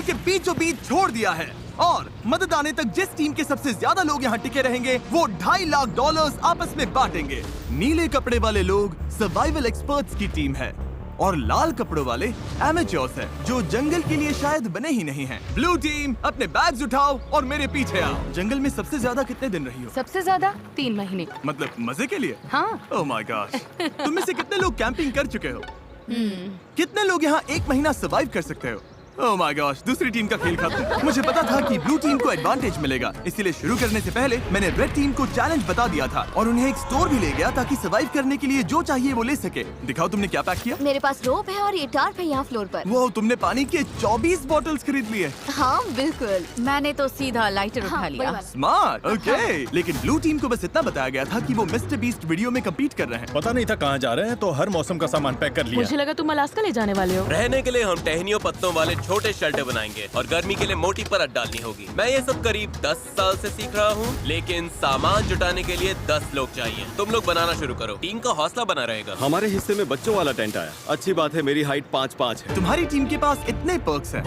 के बीचों बीच छोड़ दिया है और मदद आने तक जिस टीम के सबसे ज्यादा लोग यहाँ टिके रहेंगे वो $2.5 लाख आपस में बांटेंगे। नीले कपड़े वाले लोग सर्वाइवल एक्सपर्ट्स की टीम है और लाल कपड़ों वाले एमेच्योर्स हैं जो जंगल के लिए शायद बने ही नहीं हैं। ब्लू टीम अपने बैग्स उठाओ और मेरे पीछे आओ। जंगल में सबसे ज्यादा कितने दिन रही हो? सबसे ज्यादा 3 महीने। मतलब मजे के लिए? हाँ। Oh my gosh. तुम में से कितने लोग कैंपिंग कर चुके हो? कितने लोग यहाँ 1 महीना सर्वाइव कर सकते हो? ओह माय गॉश, दूसरी टीम का खेल खत्म। मुझे पता था कि ब्लू टीम को एडवांटेज मिलेगा, इसलिए शुरू करने से पहले मैंने रेड टीम को चैलेंज बता दिया था और उन्हें एक स्टोर भी ले गया ताकि सर्वाइव करने के लिए जो चाहिए वो ले सके। दिखाओ तुमने क्या पैक किया। मेरे पास रोप है और ये टार्प है यहाँ फ्लोर पर। वो तुमने पानी के 24 बॉटल्स खरीद लिए। हाँ बिल्कुल। मैंने तो सीधा लाइटर उठा लिया। स्मार्ट। ओके। लेकिन ब्लू टीम को बस इतना बताया गया था कि वो मिस्टर बीस्ट वीडियो में कम्पीट कर रहे हैं। पता नहीं था कहाँ जा रहे हैं, तो हर मौसम का सामान पैक कर लिया। मुझे लगा तुम अलास्का ले जाने वाले हो। रहने के लिए हम टहनियों पत्तों वाले छोटे शेल्टर बनाएंगे और गर्मी के लिए मोटी परत डालनी होगी। मैं ये सब करीब 10 साल से सीख रहा हूँ, लेकिन सामान जुटाने के लिए 10 लोग चाहिए। तुम लोग बनाना शुरू करो, टीम का हौसला बना रहेगा। हमारे हिस्से में बच्चों वाला टेंट आया। अच्छी बात है, मेरी हाइट 5'5" है। तुम्हारी टीम के पास इतने पर्क्स हैं,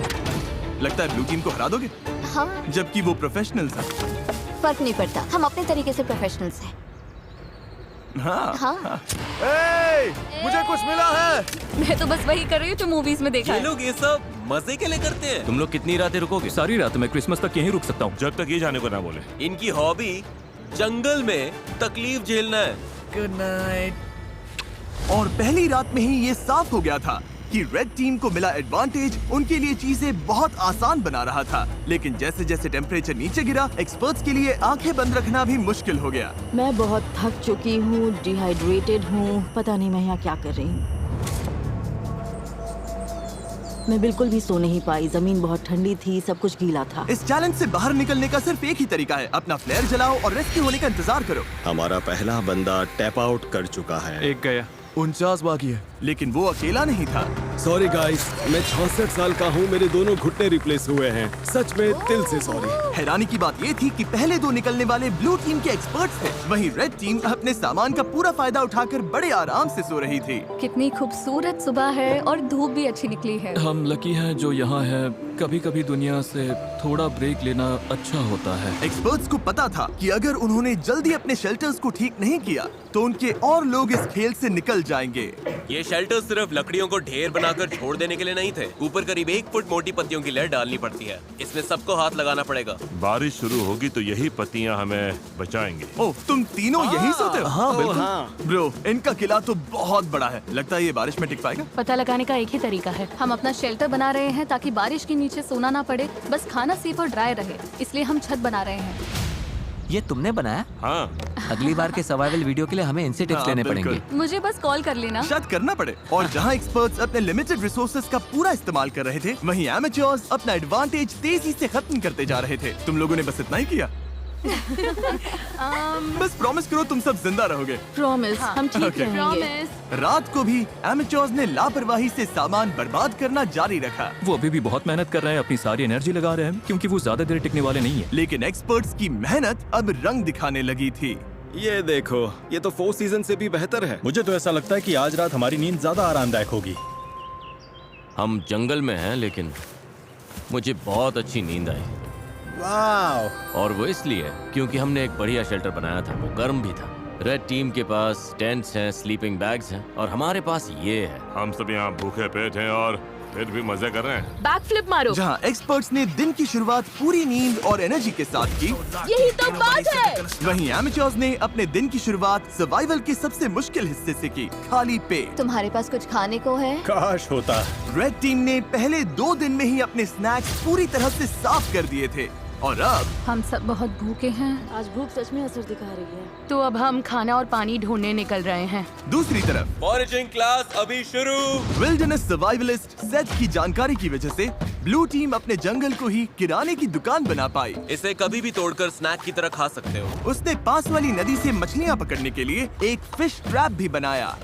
लगता है ब्लू टीम को हरा दोगे? हाँ। जबकि वो प्रोफेशनल्स हैं। फर्क नहीं पड़ता, हम अपने तरीके से प्रोफेशनल्स हैं। हाँ। हाँ। मुझे कुछ मिला है। मैं तो बस वही कर रही हूँ जो मूवीज में देखा ये है। लोग ये सब मजे के लिए करते हैं। तुम लोग कितनी रातें रुकोगे? सारी रात। मैं क्रिसमस तक यहीं रुक सकता हूँ, जब तक ये जाने को ना बोले। इनकी हॉबी जंगल में तकलीफ झेलना है। Good night. और पहली रात में ही ये साफ हो गया था कि रेड टीम को मिला एडवांटेज उनके लिए चीजें बहुत आसान बना रहा था। लेकिन जैसे जैसे टेम्परेचर नीचे गिरा, एक्सपर्ट्स के लिए आंखें बंद रखना भी मुश्किल हो गया। मैं बहुत थक चुकी हूँ, डिहाइड्रेटेड हूँ, पता नहीं मैं यहाँ क्या कर रही हूँ। मैं बिल्कुल भी सो नहीं पाई, जमीन बहुत ठंडी थी, सब कुछ गीला था। इस चैलेंज से बाहर निकलने का सिर्फ एक ही तरीका है, अपना फ्लेयर जलाओ और रेस्क्यू होने का इंतजार करो। हमारा पहला बंदा टैप आउट कर चुका है। एक गया। 49 बाकी है। लेकिन वो अकेला नहीं था। सॉरी गाइस, मैं 66 साल का हूँ, मेरे दोनों घुटने रिप्लेस हुए हैं। सच में दिल से सॉरी। हैरानी की बात ये थी कि पहले 2 निकलने वाले ब्लू टीम के एक्सपर्ट्स थे, वहीं रेड टीम अपने सामान का पूरा फायदा उठाकर बड़े आराम से सो रही थी। कितनी खूबसूरत सुबह है और धूप भी अच्छी निकली है। हम लकी हैं जो यहाँ है। कभी कभी दुनिया से थोड़ा ब्रेक लेना अच्छा होता है। एक्सपर्ट्स को पता था कि अगर उन्होंने जल्दी अपने शेल्टर्स को ठीक नहीं किया तो उनके और लोग इस खेल से निकल जाएंगे। ये शेल्टर सिर्फ लकड़ियों को ढेर बनाकर छोड़ देने के लिए नहीं थे। ऊपर करीब 1 फुट मोटी पत्तियों की लेयर डालनी पड़ती है। इसमें सबको हाथ लगाना पड़ेगा। बारिश शुरू होगी तो यही पत्तियां हमें बचाएंगे। ओह, तुम तीनों यहीं सोते हो? हाँ बिल्कुल। ब्रो, इनका किला तो बहुत बड़ा है, लगता है ये बारिश में टिक पाएगा। पता लगाने का एक ही तरीका है, हम अपना शेल्टर बना रहे हैं ताकि बारिश के नीचे सोना ना पड़े, बस खाना सेफ और ड्राई रहे, इसलिए हम छत बना रहे हैं। ये तुमने बनाया? हाँ। अगली बार के सर्वाइवल वीडियो के लिए हमें इनसे टिप्स लेने पड़ेंगे। मुझे बस कॉल कर लेना। शायद करना पड़े। और जहाँ एक्सपर्ट्स अपने लिमिटेड रिसोर्सेज का पूरा इस्तेमाल कर रहे थे, वहीं एमेच्योर्स अपना एडवांटेज तेजी से खत्म करते जा रहे थे। तुम लोगों ने बस इतना ही किया। बस प्रॉमिस करो तुम सब जिंदा रहोगे। प्रॉमिस, हम ठीक रहेंगे। रात को भी एमेच्योर्स ने लापरवाही से सामान बर्बाद करना जारी रखा। वो अभी भी बहुत मेहनत कर रहे हैं, अपनी सारी एनर्जी लगा रहे हैं, क्योंकि वो ज्यादा देर टिकने वाले नहीं है। लेकिन एक्सपर्ट्स की मेहनत अब रंग दिखाने लगी थी। ये देखो, ये तो 4 सीजन से भी बेहतर है। मुझे तो ऐसा लगता है कि आज रात हमारी नींद ज्यादा आरामदायक होगी। हम जंगल में हैं, लेकिन मुझे बहुत अच्छी नींद आई। वाह। और वो इसलिए क्योंकि हमने एक बढ़िया शेल्टर बनाया था, वो गर्म भी था। रेड टीम के पास टेंट्स हैं, स्लीपिंग बैग्स हैं और हमारे पास ये है। हम सब यहाँ भूखे पेट हैं और फिर भी मजे कर रहे हैं। बैक फ्लिप मारो। जहाँ एक्सपर्ट्स ने दिन की शुरुआत पूरी नींद और एनर्जी के साथ की, यही तो बात है। वहीं एमेच्योर्स ने अपने दिन की शुरुआत सर्वाइवल के सबसे मुश्किल हिस्से से की, खाली पेट। तुम्हारे पास कुछ खाने को है? काश होता। रेड टीम ने पहले 2 दिन में ही अपने स्नैक्स पूरी तरह से साफ कर दिए थे और अब हम सब बहुत भूखे हैं। आज भूख सच में असर दिखा रही है। तो अब हम खाना और पानी ढूंढने निकल रहे हैं। दूसरी तरफ फॉरेजिंग क्लास अभी शुरू। विल्डरनेस सर्वाइवलिस्ट सेथ की जानकारी की वजह से ब्लू टीम अपने जंगल को ही किराने की दुकान बना पाई। इसे कभी भी तोड़कर स्नैक की तरह खा सकते हो। उसने पास वाली नदी से मछलियाँ पकड़ने के लिए एक फिश ट्रैप भी बनाया।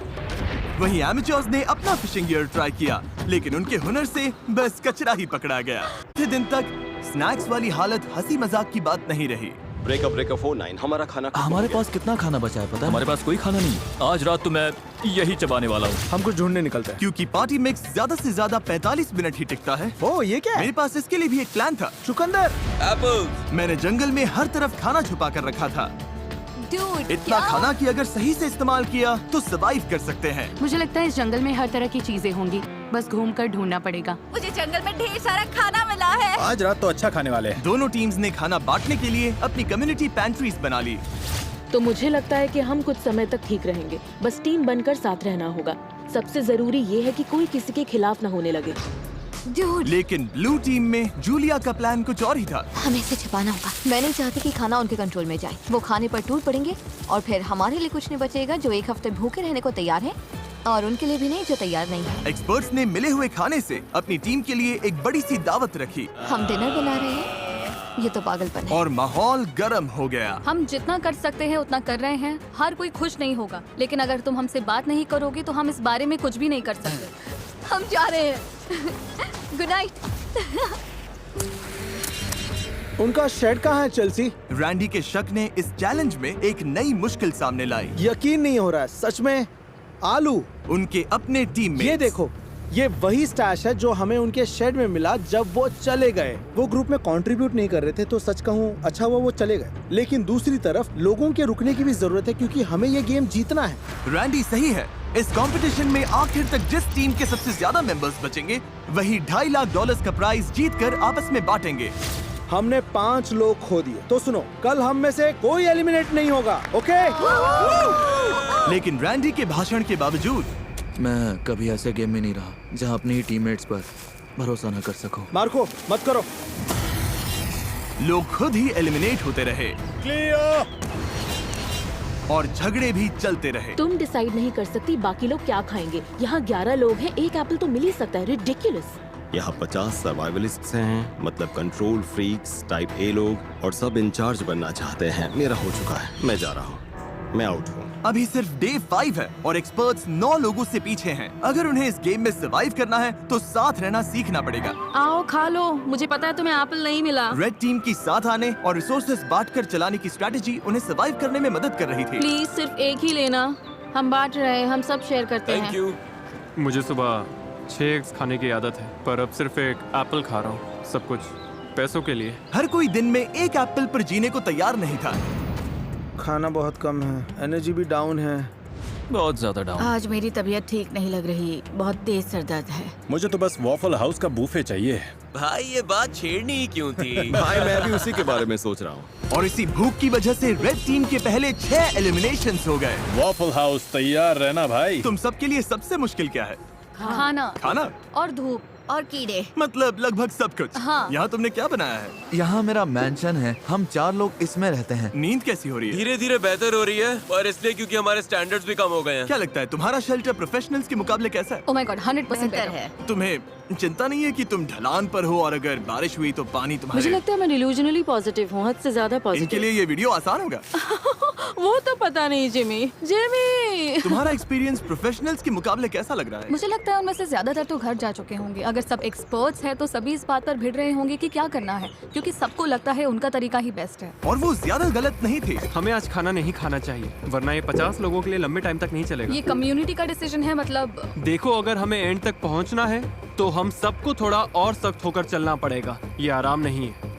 वहीं एमेच्योर्स ने अपना फिशिंग गियर ट्राई किया, लेकिन उनके हुनर से बस कचरा ही पकड़ा गया। 6 दिन तक स्नैक्स वाली हालत हंसी मजाक की बात नहीं रही। ब्रेकअप 49 हमारा खाना हमारे पास कितना खाना बचा है पता है? हमारे पास कोई खाना नहीं है। आज रात तो मैं यही चबाने वाला हूँ। हम कुछ ढूंढने निकलते हैं क्योंकि पार्टी मिक्स ज्यादा से ज्यादा 45 मिनट ही टिकता है। ओ ये क्या है? मेरे पास इसके लिए भी एक प्लान था। चुकंदर। एप्पल्स। मैंने जंगल में हर तरफ खाना छुपा कर रखा था, Dude, इतना क्या? खाना कि अगर सही से इस्तेमाल किया तो सरवाइव कर सकते हैं। मुझे लगता है इस जंगल में हर तरह की चीजें होंगी, बस घूमकर ढूंढना पड़ेगा। मुझे जंगल में ढेर सारा खाना मिला है। आज रात तो अच्छा खाने वाले हैं। दोनों टीम्स ने खाना बांटने के लिए अपनी कम्युनिटी पैंट्रीज बना ली। तो मुझे लगता है कि हम कुछ समय तक ठीक रहेंगे, बस टीम बनकर साथ रहना होगा। सबसे जरूरी ये है कि कोई किसी के खिलाफ न होने लगे। Dude, लेकिन ब्लू टीम में जूलिया का प्लान कुछ और ही था। हमें इसे छिपाना होगा। मैं नहीं चाहती कि खाना उनके कंट्रोल में जाए। वो खाने पर टूट पड़ेंगे और फिर हमारे लिए कुछ नहीं बचेगा जो एक हफ्ते भूखे रहने को तैयार है, और उनके लिए भी नहीं जो तैयार नहीं है। एक्सपर्ट्स ने मिले हुए खाने से अपनी टीम के लिए एक बड़ी सी दावत रखी हम डिनर बना रहे हैं, ये तो पागलपन है। और माहौल गर्म हो गया। हम जितना कर सकते हैं उतना कर रहे हैं। हर कोई खुश नहीं होगा, लेकिन अगर तुम हमसे बात नहीं करोगे तो हम इस बारे में कुछ भी नहीं कर सकते। हम जा रहे हैं। Good night. उनका शेड कहाँ है चेल्सी? रैंडी के शक ने इस चैलेंज में एक नई मुश्किल सामने लाई। यकीन नहीं हो रहा है सच में। आलू, उनके अपने टीम में ये देखो, ये वही स्टैश है जो हमें उनके शेड में मिला जब वो चले गए। वो ग्रुप में कंट्रीब्यूट नहीं कर रहे थे तो सच कहूँ अच्छा हुआ वो चले गए। लेकिन दूसरी तरफ लोगों के रुकने की भी जरूरत है क्योंकि हमें ये गेम जीतना है। रैंडी सही है। इस कंपटीशन में आखिर तक जिस टीम के सबसे ज्यादा मेंबर्स बचेंगे वही $2.5 लाख का प्राइज जीतकर आपस में बांटेंगे। हमने 5 लोग खो दिए, तो सुनो, कल हम में से कोई एलिमिनेट नहीं होगा, ओके? लेकिन रैंडी के भाषण के बावजूद मैं कभी ऐसे गेम में नहीं रहा जहाँ अपनी टीममेट्स पर भरोसा न कर सको। मार्को मत करो। लोग खुद ही एलिमिनेट होते रहे और झगड़े भी चलते रहे। तुम डिसाइड नहीं कर सकती बाकी लोग क्या खाएंगे। यहाँ 11 लोग हैं, एक एप्पल तो मिल ही सकता है। रिडिकुलस। यहाँ 50 सर्वाइवलिस्ट्स हैं, मतलब कंट्रोल फ्रीक्स टाइप ए लोग, और सब इंचार्ज बनना चाहते हैं। मेरा हो चुका है, मैं जा रहा हूँ, मैं आउट हूँ। अभी सिर्फ डे 5 है और एक्सपर्ट्स 9 लोगों से पीछे हैं। अगर उन्हें इस गेम में सरवाइव करना है तो साथ रहना सीखना पड़ेगा। आओ खा लो, मुझे पता है तुम्हें एप्पल नहीं मिला। रेड टीम की साथ आने और रिसोर्सेज बांटकर चलाने की स्ट्रेटेजी उन्हें सरवाइव करने में मदद कर रही थी। प्लीज सिर्फ एक ही लेना, हम बांट रहे हैं, हम सब शेयर करते थैंक हैं। यू। मुझे सुबह 6 एग्स खाने की आदत है, पर अब सिर्फ एक एप्पल खा रहा हूँ। सब कुछ पैसों के लिए। हर कोई दिन में एक एप्पल पर जीने को तैयार नहीं था। खाना बहुत कम है, एनर्जी भी डाउन है। बहुत ज्यादा डाउन। आज मेरी तबीयत ठीक नहीं लग रही, बहुत तेज सर दर्द है। मुझे तो बस वॉफल हाउस का बूफे चाहिए। भाई ये बात छेड़नी ही क्यों थी? भाई मैं भी उसी के बारे में सोच रहा हूँ। और इसी भूख की वजह से रेड टीम के पहले 6 एलिमिनेशंस हो गए। वॉफल हाउस तैयार रहना भाई। तुम सबके लिए सबसे मुश्किल क्या है? खाना खाना और धूप और कीड़े, मतलब लगभग सब कुछ। हाँ। यहाँ तुमने क्या बनाया है? यहाँ मेरा मैंशन है, हम 4 लोग इसमें रहते हैं। नींद कैसी हो रही है? धीरे धीरे बेहतर हो रही है, पर इसलिए क्योंकि हमारे स्टैंडर्ड्स भी कम हो गए हैं। क्या लगता है तुम्हारा शेल्टर प्रोफेशनल्स के मुकाबले कैसा है? ओह माय गॉड, 100% बेहतर बेटर है। तुम्हें चिंता नहीं है कि तुम ढलान पर हो और अगर बारिश हुई तो पानी मुझे तुम्हारे। लगता है मैं डिल्यूजनली पॉजिटिव हूँ, हद से ज्यादा इनके पॉजिटिव। लिए ये वीडियो आसान होगा। वो तो पता नहीं जिमी। तुम्हारा एक्सपीरियंस प्रोफेशनल्स के मुकाबले कैसा लग रहा है? मुझे लगता है उनमें से ज्यादातर तो घर जा चुके होंगे। अगर सब एक्सपर्ट्स हैं तो सभी इस बात पर भिड़ रहे होंगे कि क्या करना है, क्योंकि सबको लगता है उनका तरीका ही बेस्ट है। और वो ज्यादा गलत नहीं थे। हमें आज खाना नहीं खाना चाहिए, वरना ये 50 लोगों के लिए लंबे टाइम तक नहीं चलेगा। ये कम्युनिटी का डिसीजन है, मतलब देखो, अगर हमें एंड तक पहुंचना है तो हम सबको थोड़ा और सख्त होकर चलना पड़ेगा। ये आराम नहीं है,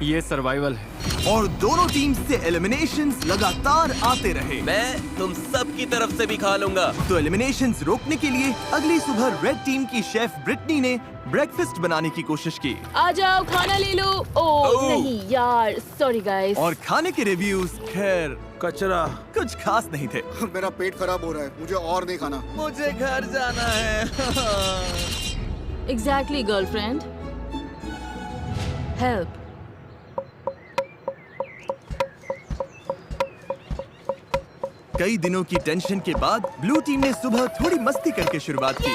ये सर्वाइवल है। और दोनों टीम से एलिमिनेशंस लगातार आते रहे। मैं तुम सब की तरफ से भी खा लूंगा। तो एलिमिनेशंस रोकने के लिए अगली सुबह रेड टीम की शेफ ब्रिटनी ने ब्रेकफास्ट बनाने की कोशिश की। आ जाओ खाना ले लो। ओह नहीं यार, सॉरी गाइस। और खाने के रिव्यूज खैर कचरा, कुछ खास नहीं थे। मेरा पेट खराब हो रहा है, मुझे और नहीं खाना। मुझे घर जाना है। Exactly girlfriend, help. कई दिनों की टेंशन के बाद ब्लू टीम ने सुबह थोड़ी मस्ती करके शुरुआत की।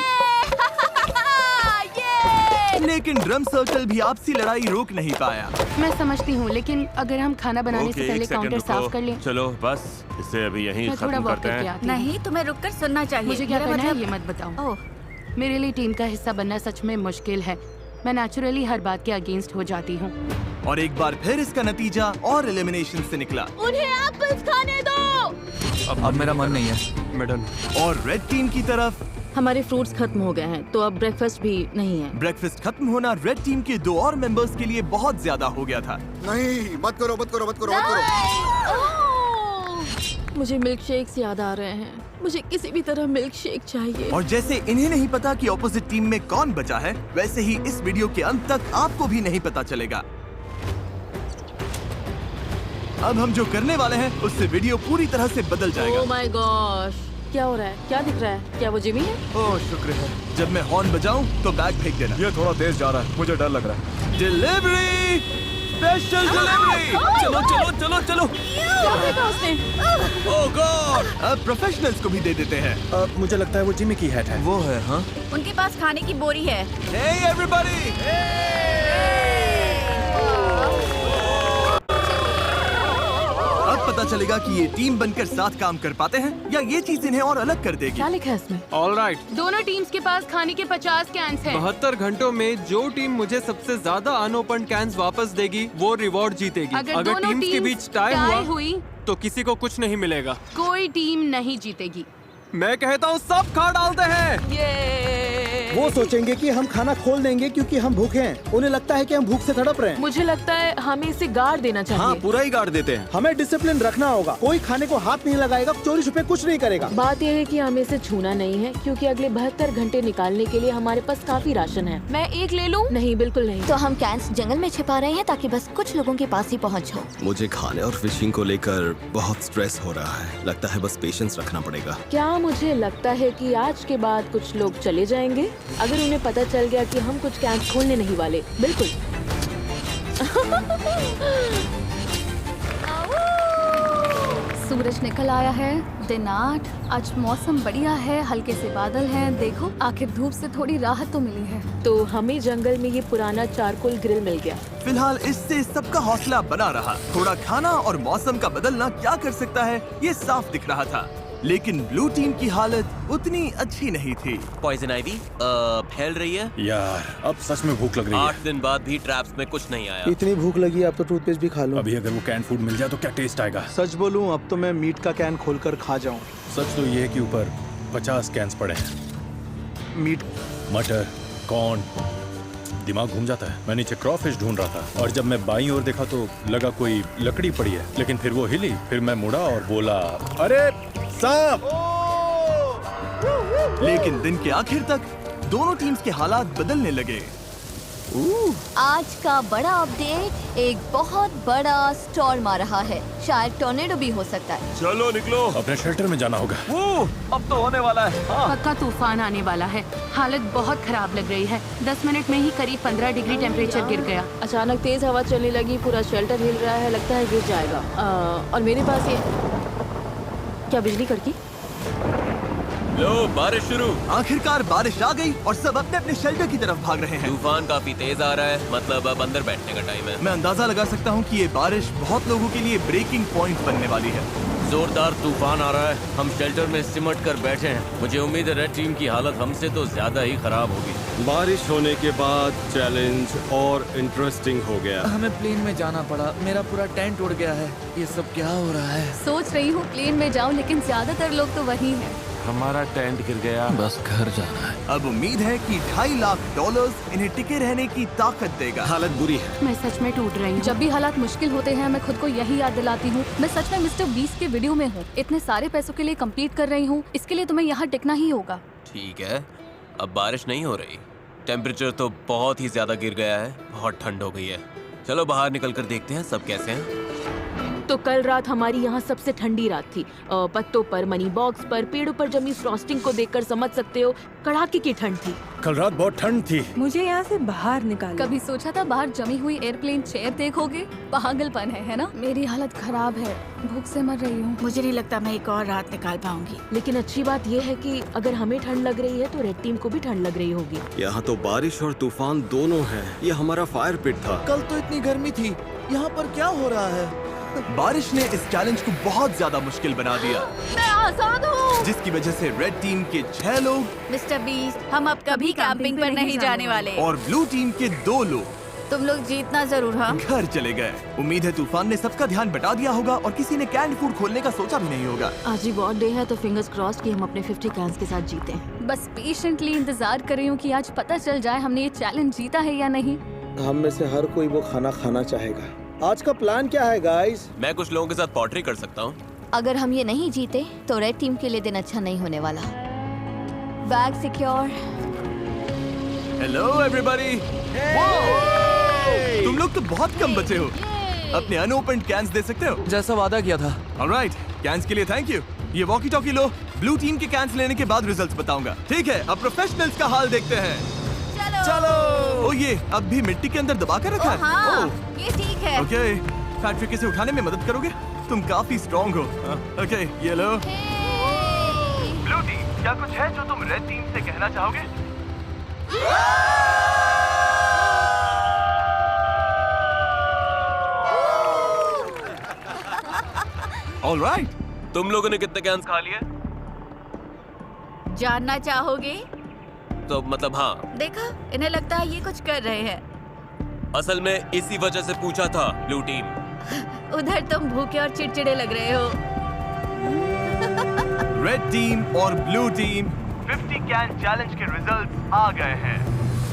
लेकिन ड्रम सर्कल भी आपसी लड़ाई रोक नहीं पाया। मैं समझती हूँ, लेकिन अगर हम खाना बनाने से पहले काउंटर साफ कर लें। चलो बस इसे अभी यहीं मैं थोड़ा खत्म वॉक करते करके हैं। आती हूँ। नहीं तुम्हें रुककर सुनना चाहिए। मुझे क्या मेरा करना है मतलब- ये मत बताओ। ओह, मेरे लिए टीम का हिस्सा बनना सच में मुश्किल है। मैं नेचुरली हर बात के अगेंस्ट हो जाती हूँ। और एक बार फिर इसका नतीजा और एलिमिनेशन से निकला। उन्हें एप्पल्स खाने दो। अब मेरा मन नहीं है मैडम। और रेड टीम की तरफ हमारे फ्रूट्स खत्म हो गए हैं, तो अब ब्रेकफास्ट भी नहीं है। ब्रेकफास्ट खत्म होना रेड टीम के 2 और मेंबर्स के लिए बहुत ज्यादा हो गया था। नहीं, मत करो मत करो मत करो मत करो। मुझे मिल्क शेक्स याद आ रहे हैं। मुझे किसी भी तरह मिल्क शेक चाहिए। और जैसे इन्हें नहीं पता कि ऑपोजिट टीम में कौन बचा है, वैसे ही इस वीडियो के अंत तक आपको भी नहीं पता चलेगा। अब हम जो करने वाले हैं उससे वीडियो पूरी तरह से बदल जाएगा। ओह माय गॉश, क्या हो रहा है? क्या दिख रहा है? क्या वो जिमी है? ओह शुक्र है। जब मैं हॉर्न बजाऊं तो बैग फेंक देना। ये थोड़ा तेज जा रहा है, मुझे डर लग रहा है। Delivery, special delivery. चलो चलो चलो चलो। क्या फेंका उसने? ओह गॉड। अब प्रोफेशनल्स को भी दे देते हैं। मुझे लगता है वो जिमी की हैट है। वो है। हाँ, उनके पास खाने की बोरी है। Hey everybody! अब पता चलेगा कि ये टीम बनकर साथ काम कर पाते हैं या ये चीज इन्हें और अलग कर देगी। क्या लिखा है इसमें? All right. दोनों टीम्स के पास खाने के 50 कैंस हैं। 72 घंटों में जो टीम मुझे सबसे ज्यादा अनओपन कैंस वापस देगी वो रिवॉर्ड जीतेगी। अगर दोनों टीम्स के टीम्स बीच टाई टाई हुआ हुई तो किसी को कुछ नहीं मिलेगा। कोई टीम नहीं जीतेगी। मैं कहता हूँ सब खा डालते हैं। वो सोचेंगे कि हम खाना खोल देंगे क्योंकि हम भूखे हैं। उन्हें लगता है कि हम भूख से तड़प रहे हैं। मुझे लगता है हमें इसे गाड़ देना चाहिए। हाँ, पूरा ही गाड़ देते हैं। हमें डिसिप्लिन रखना होगा। कोई खाने को हाथ नहीं लगाएगा, चोरी छुपे कुछ नहीं करेगा। बात यह है कि हमें इसे छूना नहीं है क्योंकि अगले 72 घंटे निकालने के लिए हमारे पास काफी राशन है। मैं एक ले लूं? नहीं, बिल्कुल नहीं। तो हम कैंस जंगल में छिपा रहे हैं ताकि बस कुछ लोगों के पास ही पहुंच हो। मुझे खाने और फिशिंग को लेकर बहुत स्ट्रेस हो रहा है। लगता है बस पेशेंस रखना पड़ेगा। क्या मुझे लगता है कि आज के बाद कुछ लोग चले जाएंगे अगर उन्हें पता चल गया कि हम कुछ कैंप खोलने नहीं वाले। बिल्कुल। सूरज निकल आया है। दिन 8। आज मौसम बढ़िया है, हल्के से बादल हैं। देखो, आखिर धूप से थोड़ी राहत तो मिली है। तो हमें जंगल में ये पुराना चारकोल ग्रिल मिल गया। फिलहाल इससे सबका हौसला बना रहा। थोड़ा खाना और मौसम का बदलना क्या कर सकता है, ये साफ दिख रहा था। लेकिन ब्लू टीम की हालत उतनी अच्छी नहीं थी। पॉइजन आइवी फैल रही है। यार, अब सच में भूख लग रही है। 8 दिन बाद भी ट्रैप्स में कुछ नहीं आया। इतनी भूख लगी, अब तो टूथपेस्ट भी खा लूं। अभी अगर वो कैन फूड मिल जाए तो क्या टेस्ट आएगा। सच बोलूं, अब तो मैं मीट का कैन खोलकर खा जाऊं। सच तो ये है कि ऊपर 50 कैंस पड़े हैं। मीट, मटर, कॉर्न, दिमाग घूम जाता है। मैं नीचे क्रॉफिश ढूंढ रहा था और जब मैं बाईं ओर देखा तो लगा कोई लकड़ी पड़ी है, लेकिन फिर वो हिली। फिर मैं मुड़ा और बोला, अरे सांप! लेकिन दिन के आखिर तक दोनों टीम्स के हालात बदलने लगे। आज का बड़ा अपडेट, एक बहुत बड़ा स्टॉर्म आ रहा है। शायद टॉर्नेडो भी हो सकता है। चलो निकलो, अपने शेल्टर में जाना होगा। अब तो होने वाला है। पक्का तूफान आने वाला है। हालत बहुत खराब लग रही है। 10 मिनट में ही करीब 15 डिग्री टेम्परेचर गिर गया। अचानक तेज हवा चलने लगी, पूरा शेल्टर हिल रहा है, लगता है गिर जाएगा। और मेरे पास ये क्या बिजली कड़की? लो, बारिश शुरू। आखिरकार बारिश आ गई और सब अपने अपने शेल्टर की तरफ भाग रहे हैं। तूफान काफी तेज आ रहा है, मतलब अब अंदर बैठने का टाइम है। मैं अंदाजा लगा सकता हूँ कि ये बारिश बहुत लोगों के लिए ब्रेकिंग पॉइंट बनने वाली है। जोरदार तूफान आ रहा है। हम शेल्टर में सिमट कर बैठे हैं। मुझे उम्मीद है रेड टीम की हालत हमसे तो ज्यादा ही खराब होगी। बारिश होने के बाद चैलेंज और इंटरेस्टिंग हो गया। हमें प्लेन में जाना पड़ा। मेरा पूरा टेंट उड़ गया है। ये सब क्या हो रहा है? सोच रही हूँ प्लेन में जाऊँ, लेकिन ज्यादातर लोग तो वही हैं। हमारा टेंट गिर गया। बस घर जाना है। अब उम्मीद है कि $2.5 लाख इन्हें टिके रहने की ताकत देगा। हालत बुरी है। मैं सच में टूट रही हूँ। जब भी हालात मुश्किल होते हैं, मैं खुद को यही याद दिलाती हूँ, मैं सच में मिस्टर बीस्ट के वीडियो में हूँ। इतने सारे पैसों के लिए कम्पीट कर रही हूँ, इसके लिए तुम्हें यहाँ टिकना ही होगा। ठीक है, अब बारिश नहीं हो रही। टेम्परेचर तो बहुत ही ज्यादा गिर गया है। बहुत ठंड हो गई है। चलो बाहर निकल कर देखते हैं सब कैसे हैं। तो कल रात हमारी यहाँ सबसे ठंडी रात थी। पत्तों पर, मनी बॉक्स पर, पेड़ों पर जमी फ्रॉस्टिंग को देखकर समझ सकते हो कड़ाके की ठंड थी। कल रात बहुत ठंड थी। मुझे यहाँ से बाहर निकालो। कभी सोचा था बाहर जमी हुई एयरप्लेन चेयर देखोगे? पागलपन है ना? मेरी हालत खराब है, भूख से मर रही हूँ। मुझे नहीं लगता मैं एक और रात निकाल पाऊंगी। लेकिन अच्छी बात यह है कि अगर हमें ठंड लग रही है तो रेड टीम को भी ठंड लग रही होगी। यहाँ तो बारिश और तूफान दोनों है। ये हमारा फायर पिट था। कल तो इतनी गर्मी थी, यहाँ पर क्या हो रहा है? बारिश ने इस चैलेंज को बहुत ज्यादा मुश्किल बना दिया, मैं आजाद हूँ। जिसकी वजह से रेड टीम के 6 लोग मिस्टर बीस्ट, हम अब कभी कैंपिंग पर नहीं जाने वाले। और ब्लू टीम के 2 लोग तुम लोग जीतना जरूर। हाँ, घर चले गए। उम्मीद है तूफान ने सबका ध्यान बटा दिया होगा और किसी ने कैंड फूड खोलने का सोचा भी नहीं होगा। आज ही वॉर डे है तो फिंगर्स क्रॉस्ड कि हम अपने 50 कैंस के साथ जीते। बस पेशेंटली इंतजार कर रही हूँ कि आज पता चल जाए हमने ये चैलेंज जीता है या नहीं। हम में से हर कोई वो खाना खाना चाहेगा। आज का प्लान क्या है गाइस? मैं कुछ लोगों के साथ पॉटरी कर सकता हूँ। अगर हम ये नहीं जीते तो रेड टीम के लिए दिन अच्छा नहीं होने वाला। Bag secure. Hello everybody. तुम लोग तो बहुत कम बचे हो। अपने अनओपन्ड कैंस दे सकते हो? जैसा वादा किया था। ऑलराइट, कैंस के लिए थैंक यू। ये वॉकी टॉकी लो। ब्लू टीम के कैंस लेने के बाद रिजल्ट्स बताऊंगा। ठीक है, अब प्रोफेशनल्स का हाल देखते हैं। चलो। ओ ये अब भी मिट्टी के अंदर दबा कर रखा है। हाँ, ये ठीक है। ओके, फैक्ट्री से उठाने में मदद करोगे? तुम काफी स्ट्रॉन्ग हो। ओके, ये लो। ब्लू टीम, क्या कुछ है जो तुम रेड टीम से कहना चाहोगे? ऑलराइट, तुम लोगों ने कितने कैंस खा लिए? जानना चाहोगे? तो मतलब हाँ। देखा, इन्हें लगता है ये कुछ कर रहे हैं। असल में इसी वजह से पूछा था ब्लू टीम। उधर तुम भूखे और चिड़चिड़े लग रहे हो। रेड टीम और ब्लू टीम 50 कैन चैलेंज के रिजल्ट्स आ गए हैं।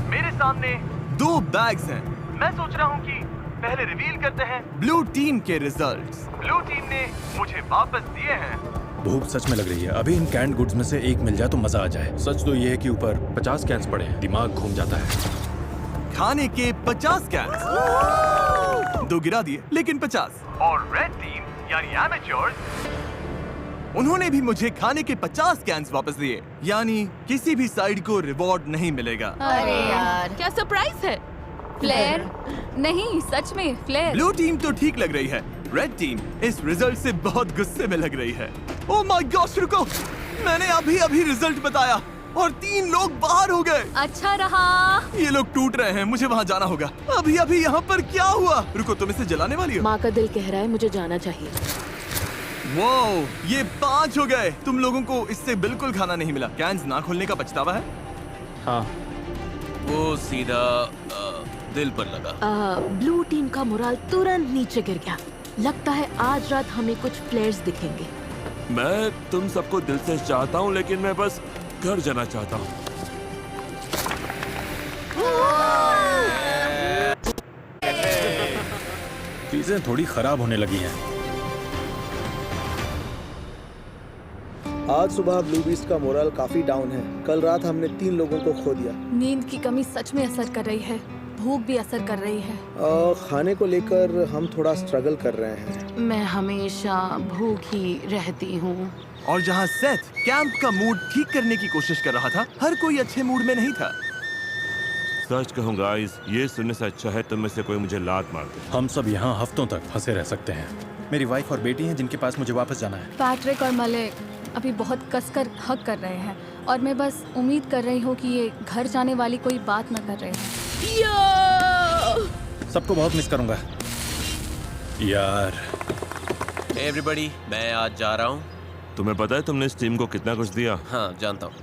मेरे सामने 2 बैग्स हैं। मैं सोच रहा हूँ कि पहले रिवील करते हैं ब्लू टीम के रिजल्ट्स। ब्लू टीम ने मुझे वापस दिए हैं। भूख सच में लग रही है। अभी इन कैंड गुड्स में से एक मिल जाए तो मजा आ जाए। सच तो ये है कि ऊपर 50 कैंस पड़े हैं, दिमाग घूम जाता है। खाने के 50 कैंस, 2 गिरा दिए लेकिन 50। और रेड टीम यानी एमेच्योर्स, उन्होंने भी मुझे खाने के 50 कैंस वापस दिए। यानी किसी भी साइड को रिवॉर्ड नहीं मिलेगा। अरे यार, क्या सरप्राइज है? फ्लेयर? नहीं, सच में फ्लेयर। ब्लू टीम तो ठीक लग रही है, रेड टीम इस रिजल्ट से बहुत गुस्से में लग रही है। ओह माय गॉड, रुको, मैंने अभी रिजल्ट बताया और 3 लोग बाहर हो गए। अच्छा रहा। ये लोग टूट रहे हैं, मुझे वहाँ जाना होगा। अभी यहाँ पर क्या हुआ? रुको, तुम इसे जलाने वाली हो? माँ का दिल कह रहा है मुझे जाना चाहिए। वाओ, ये 5 हो गए। तुम लोगों को इससे बिल्कुल खाना नहीं मिला। कैंस ना खोलने का पछतावा है? हाँ। वो सीधा दिल पर लगा। ब्लू टीम का मोराल तुरंत नीचे गिर गया। लगता है आज रात हमें कुछ फ्लेयर्स दिखेंगे। मैं तुम सबको दिल से चाहता हूँ, लेकिन मैं बस घर जाना चाहता हूँ। चीजें थोड़ी खराब होने लगी हैं। आज सुबह ब्लू बीस्ट का मोरल काफी डाउन है। कल रात हमने 3 लोगों को खो दिया। नींद की कमी सच में असर कर रही है, भूख भी असर कर रही है। खाने को लेकर हम थोड़ा स्ट्रगल कर रहे हैं। मैं हमेशा भूखी रहती हूँ। और जहाँ सेथ कैंप का मूड ठीक करने की कोशिश कर रहा था, हर कोई अच्छे मूड में नहीं था। सच कहूँ गाइस, ये सुनने से अच्छा है तुम में से कोई मुझे लात मार दे। हम सब यहाँ हफ्तों तक फंसे रह सकते हैं। मेरी वाइफ और बेटी हैं जिनके पास मुझे वापस जाना है। पैट्रिक और मलिक अभी बहुत कसकर हक कर रहे हैं और मैं बस उम्मीद कर रही हूँ कि ये घर जाने वाली कोई बात न कर रहे हैं। सबको बहुत मिस करूंगा यार। एवरीबॉडी, मैं आज जा रहा हूँ। तुम्हें पता है तुमने इस टीम को कितना कुछ दिया? हाँ, जानता हूँ।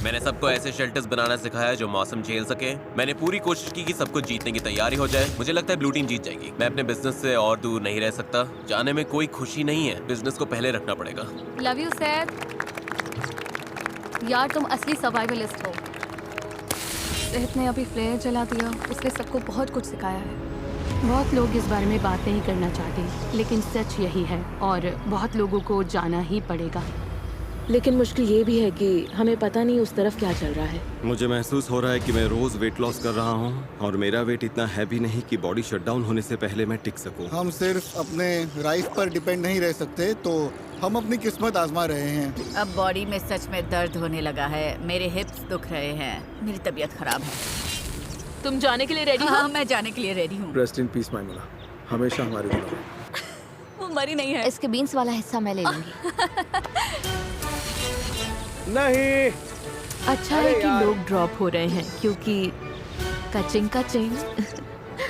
मैंने सबको ऐसे शेल्टर्स बनाना सिखाया जो मौसम झेल सके। मैंने पूरी कोशिश की कि सबको जीतने की तैयारी हो जाए। मुझे लगता है ब्लू टीम जीत जाएगी। मैं अपने बिजनेस से और दूर नहीं रह सकता। जाने में कोई खुशी नहीं है, बिजनेस को पहले रखना पड़ेगा। Love you Seth. यार तुम असली सर्वाइवलिस्ट हो। सेथ ने अभी फ्लेयर जला दिया, उसने सबको बहुत कुछ सिखाया है। बहुत लोग इस बारे में बात नहीं करना चाहते, लेकिन सच यही है और बहुत लोगों को जाना ही पड़ेगा। लेकिन मुश्किल ये भी है कि हमें पता नहीं उस तरफ क्या चल रहा है। मुझे महसूस हो रहा है कि मैं रोज वेट लॉस कर रहा हूँ और मेरा वेट इतना हैवी नहीं कि बॉडी शटडाउन होने से पहले मैं टिक सकूँ। हम सिर्फ अपने राइस पर डिपेंड नहीं रह सकते, तो हम अपनी किस्मत आजमा रहे हैं। अब बॉडी में सच में दर्द होने लगा है। मेरे हिप्स दुख रहे हैं, मेरी तबीयत खराब है। तुम जाने के लिए रेडी हो? हाँ, मैं जाने के लिए रेडी हूँ। रेस्ट इन पीस माइमुला, हमेशा हमारे दिलों में। वो मरी नहीं है। इसके बीन्स वाला हिस्सा मैं ले लूंगी। नहीं। अच्छा है कि लोग ड्रॉप हो रहे हैं क्योंकि कचिंग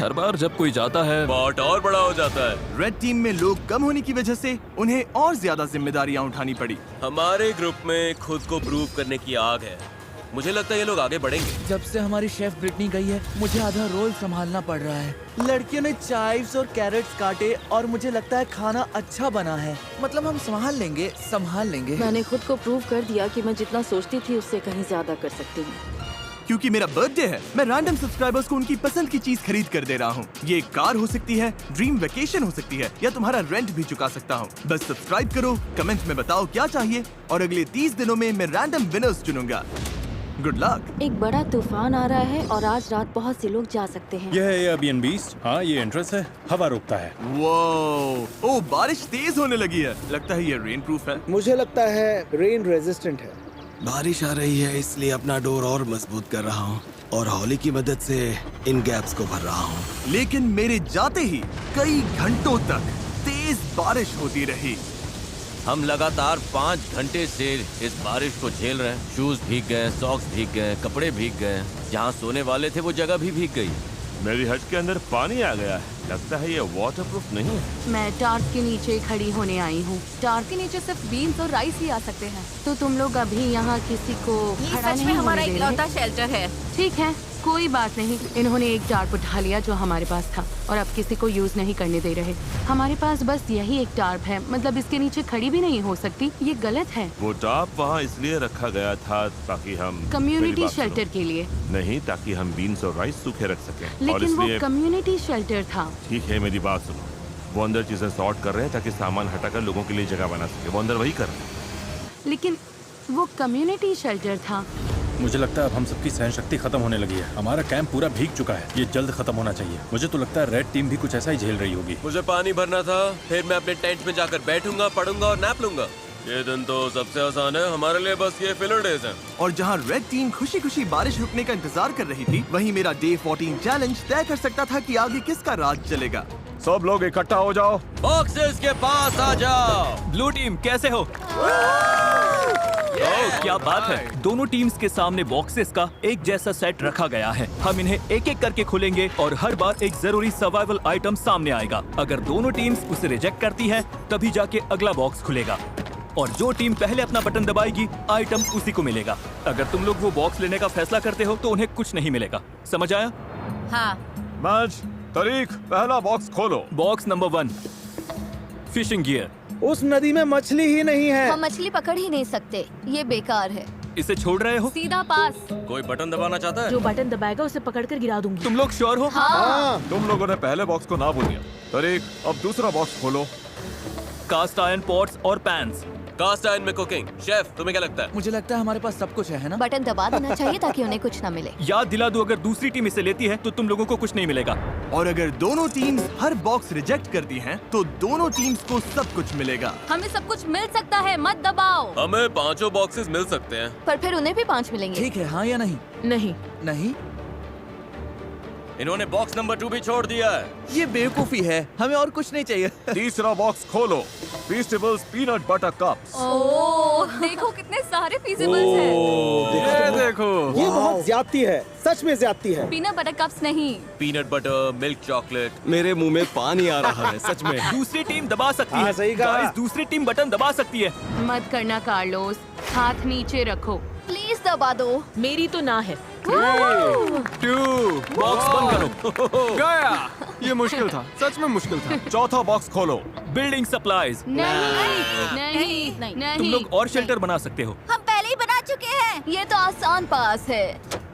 हर बार जब कोई जाता है पॉट और बड़ा हो जाता है। रेड टीम में लोग कम होने की वजह से उन्हें और ज्यादा जिम्मेदारियां उठानी पड़ी। हमारे ग्रुप में खुद को प्रूव करने की आग है। मुझे लगता है ये लोग आगे बढ़ेंगे। जब से हमारी शेफ ब्रिटनी गई है मुझे आधा रोल संभालना पड़ रहा है। लड़कियों ने चाइव्स और कैरेट्स काटे और मुझे लगता है खाना अच्छा बना है। मतलब हम संभाल लेंगे। मैंने खुद को प्रूव कर दिया कि मैं जितना सोचती थी उससे कहीं ज्यादा कर सकती हूँ। क्योंकि मेरा बर्थडे है, मैं रैंडम सब्सक्राइबर्स को उनकी पसंद की चीज खरीद कर दे रहा हूँ। ये एक कार हो सकती है, ड्रीम वेकेशन हो सकती है, या तुम्हारा रेंट भी चुका सकता हूँ। बस सब्सक्राइब करो, कमेंट में बताओ क्या चाहिए, और अगले 30 दिनों में मैं रैंडम विनर्स चुनूंगा। Good luck. एक बड़ा तूफान आ रहा है और आज रात बहुत से लोग जा सकते हैं। यह है एयरबीएनबी। हाँ, ये एंट्रेंस है, हवा रोकता है। ओ, बारिश तेज होने लगी है। लगता है ये रेन प्रूफ है। मुझे लगता है रेन रेजिस्टेंट है। बारिश आ रही है इसलिए अपना डोर और मजबूत कर रहा हूँ और हॉली की मदद से इन गैप्स को भर रहा हूँ। लेकिन मेरे जाते ही कई घंटों तक तेज बारिश होती रही। हम लगातार 5 घंटे से इस बारिश को झेल रहे हैं। शूज भीग गए, सॉक्स भीग गए, कपड़े भीग गए। जहाँ सोने वाले थे वो जगह भी भीग गई। मेरी हट के अंदर पानी आ गया है। लगता है ये वाटरप्रूफ नहीं है। मैं टार्क के नीचे खड़ी होने आई हूँ। टार्क के नीचे सिर्फ बीन्स और राइस ही आ सकते हैं। तो तुम लोग अभी यहाँ किसी को ये खड़ा सच में नहीं हमारा होने दे रहे। इकलौता शेल्टर है। ठीक है, कोई बात नहीं। इन्होंने एक टार्प उठा लिया जो हमारे पास था और अब किसी को यूज नहीं करने दे रहे। हमारे पास बस यही एक टार्प है, मतलब इसके नीचे खड़ी भी नहीं हो सकती। ये गलत है। वो टाप वहाँ इसलिए रखा गया था ताकि हम कम्युनिटी शेल्टर के लिए नहीं, ताकि हम बीन्स और राइस सूखे रख सकें। और लेकिन वो इसलिए कम्युनिटी शेल्टर था। ठीक है, मेरी बात सुनो। वो अंदर चीजें सॉर्ट कर रहे हैं ताकि सामान हटाकर लोगों के लिए जगह बना सके। वो अंदर वही कर रहे हैं। लेकिन वो कम्युनिटी शेल्टर था। मुझे लगता है अब हम सबकी सहन शक्ति खत्म होने लगी है। हमारा कैंप पूरा भीग चुका है, ये जल्द खत्म होना चाहिए। मुझे तो लगता है रेड टीम भी कुछ ऐसा ही झेल रही होगी। मुझे पानी भरना था, फिर मैं अपने टेंट में जाकर बैठूंगा, पढ़ूंगा और नैप लूंगा। ये दिन तो सबसे आसान है हमारे लिए, बस ये फिलर डेज हैं। और जहाँ रेड टीम खुशी खुशी बारिश रुकने का इंतजार कर रही थी, वहीं मेरा डे 14 चैलेंज तय कर सकता था कि आगे किसका राज चलेगा। सब लोग इकट्ठा हो जाओ, बॉक्सेस के पास आ जाओ। ब्लू टीम कैसे हो? क्या बात है। दोनों टीम्स के सामने बॉक्सेस का एक जैसा सेट रखा गया है। हम इन्हें एक एक करके खोलेंगे और हर बार एक जरूरी सर्वाइवल आइटम सामने आएगा। अगर दोनों टीम्स उसे रिजेक्ट करती हैं, तभी जाके अगला बॉक्स खुलेगा और जो टीम पहले अपना बटन दबाएगी आइटम उसी को मिलेगा। अगर तुम लोग वो बॉक्स लेने का फैसला करते हो तो उन्हें कुछ नहीं मिलेगा। समझ आया? हाँ। मैच तारीख, पहला बॉक्स खोलो। Box number 1, fishing gear. उस नदी में मछली ही नहीं है। हम मछली पकड़ ही नहीं सकते, ये बेकार है। इसे छोड़ रहे हो? सीधा पास। कोई बटन दबाना चाहता है? जो बटन दबाएगा उसे पकड़कर गिरा दूंगी। तुम लोग श्योर हो? हाँ। तुम लोगों ने पहले बॉक्स को ना बोल दिया। तारीख, अब दूसरा बॉक्स खोलो। कास्ट आयरन पॉट्स और पैन्स। कास्ट आयरन में कुकिंग। शेफ, तुम्हें क्या लगता है? मुझे लगता है हमारे पास सब कुछ है ना? बटन दबा देना चाहिए ताकि उन्हें कुछ ना मिले। याद दिला दो, अगर दूसरी टीम इसे लेती है तो तुम लोगों को कुछ नहीं मिलेगा। और अगर दोनों टीम्स हर बॉक्स रिजेक्ट करती हैं, तो दोनों टीम्स को सब कुछ मिलेगा। हमें सब कुछ मिल सकता है, मत दबाओ। हमें 5 बॉक्सेस मिल सकते हैं। पर फिर उन्हें भी 5 मिलेंगे। ठीक है, हाँ या नहीं? नहीं। नहीं? इन्होंने बॉक्स नंबर 2 भी छोड़ दिया है। ये बेवकूफी है, हमें और कुछ नहीं चाहिए। तीसरा बॉक्स खोलो। फीस्टेबल्स पीनट बटर कप्स। ओह, देखो कितने सारे फीजेबल्स हैं। ये देखो, ये बहुत ज्यादती है, सच में ज्यादती है। पीनट बटर कप्स नहीं, पीनट बटर, मिल्क चॉकलेट। मेरे मुंह में पानी आ रहा है सच में। दूसरी टीम दबा सकती हाँ, है। सही कहा। गाइस, दूसरी टीम बटन दबा सकती है। मत करना कार्लोस, हाथ नीचे रखो। प्लीज दबा दो। मेरी तो ना है। 2, बॉक्स बंद करो। गया। ये मुश्किल था, सच में मुश्किल था। चौथा बॉक्स खोलो। Building supplies. नहीं। तुम लोग और शेल्टर बना सकते हो। हम पहले ही बना चुके हैं। ये तो आसान पास है।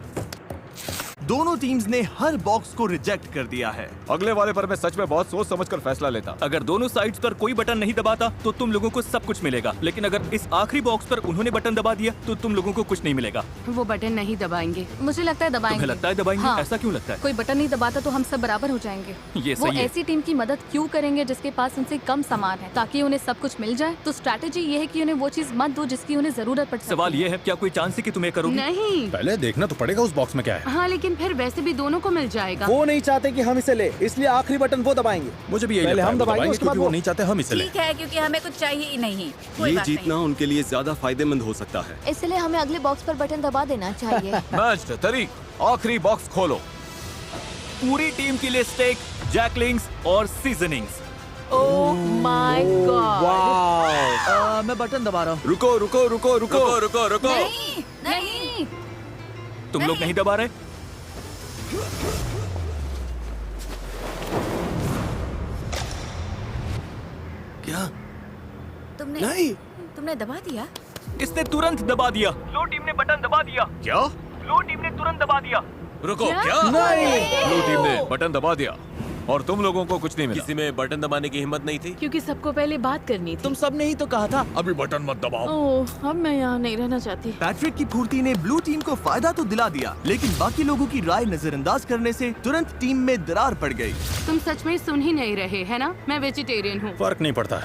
दोनों टीम्स ने हर बॉक्स को रिजेक्ट कर दिया है। अगले वाले पर मैं सच में बहुत सोच समझकर फैसला लेता। अगर दोनों साइड्स पर कोई बटन नहीं दबाता तो तुम लोगों को सब कुछ मिलेगा, लेकिन अगर इस आखिरी बॉक्स पर उन्होंने बटन दबा दिया तो तुम लोगों को कुछ नहीं मिलेगा। वो बटन नहीं दबाएंगे। मुझे लगता है दबाएंगे। तुम्हें लगता है दबाएंगे? हाँ। ऐसा क्यों लगता है? कोई बटन नहीं दबाता तो हम सब बराबर हो जाएंगे। ये वो सही है। ऐसी टीम की मदद क्यों करेंगे जिसके पास उनसे कम सामान है, ताकि उन्हें सब कुछ मिल जाए। तो स्ट्रैटेजी ये है कि उन्हें वो चीज मत दो जिसकी उन्हें जरूरत पड़ सकती है। सवाल ये है, क्या कोई चांस है कि तुम्हें करोगे? नहीं। पहले देखना तो पड़ेगा उस बॉक्स में क्या है। हाँ, लेकिन फिर वैसे भी दोनों को मिल जाएगा। वो नहीं चाहते कि हम इसे ले, इसलिए आखिरी बटन वो दबाएंगे। मुझे भी यही पहले लगता है, हम वो दबाएंगे, उसके बाद क्योंकि वो नहीं चाहते हम इसे ले। ठीक है, क्योंकि हमें कुछ चाहिए ही नहीं। कोई ये बात जीतना नहीं। उनके लिए ज्यादा फायदेमंद हो सकता है। इसलिए हमें अगले बॉक्स पर बटन दबा देना चाहिए। मैच तारीख, आखिरी बॉक्स खोलो। पूरी टीम के लिए स्टेक, जैकलिंग्स और सीजनिंग्स। Oh my God. वाह। मैं बटन दबा रहा हूँ। रुको रुको रुको रुको रुको रुको रुको। नहीं नहीं, तुम लोग नहीं दबा रहे? क्या? तुमने दबा दिया? इसने तुरंत दबा दिया। लो टीम ने बटन दबा दिया। क्या? लो टीम ने तुरंत दबा दिया। रुको, क्या? ब्लू टीम ने बटन दबा दिया और तुम लोगों को कुछ नहीं मिला। किसी में बटन दबाने की हिम्मत नहीं थी? क्योंकि सबको पहले बात करनी थी। तुम सब ने ही तो कहा था अभी बटन मत दबाओ। ओह, अब मैं यहाँ नहीं रहना चाहती। पैट्रिक की फुर्ती ने ब्लू टीम को फायदा तो दिला दिया, लेकिन बाकी लोगों की राय नजरअंदाज करने से तुरंत टीम में दरार पड़ गई। तुम सच में सुन ही नहीं रहे, है ना? मैं वेजिटेरियन हूँ। फर्क नहीं पड़ता।